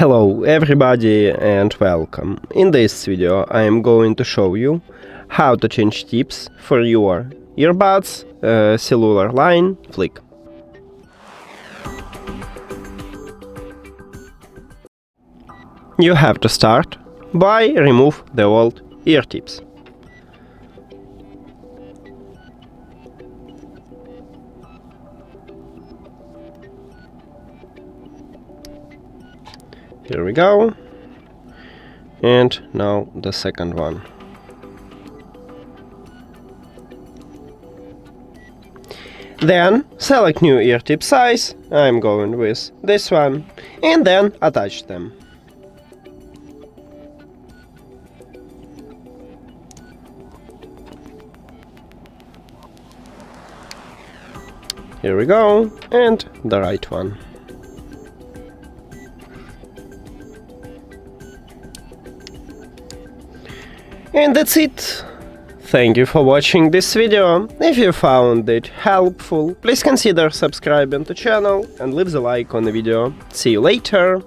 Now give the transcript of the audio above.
Hello everybody and welcome. In this video I am going to show you how to change tips for your earbuds Cellularline FLICK. You have to start by remove the old ear tips. Here we go. And now the second one. Then select new ear tip size, I'm going with this one, and then attach them. Here we go, and the right one. And that's it. Thank you for watching this video. If you found it helpful, please consider subscribing to the channel and leave the like on the video. See you later.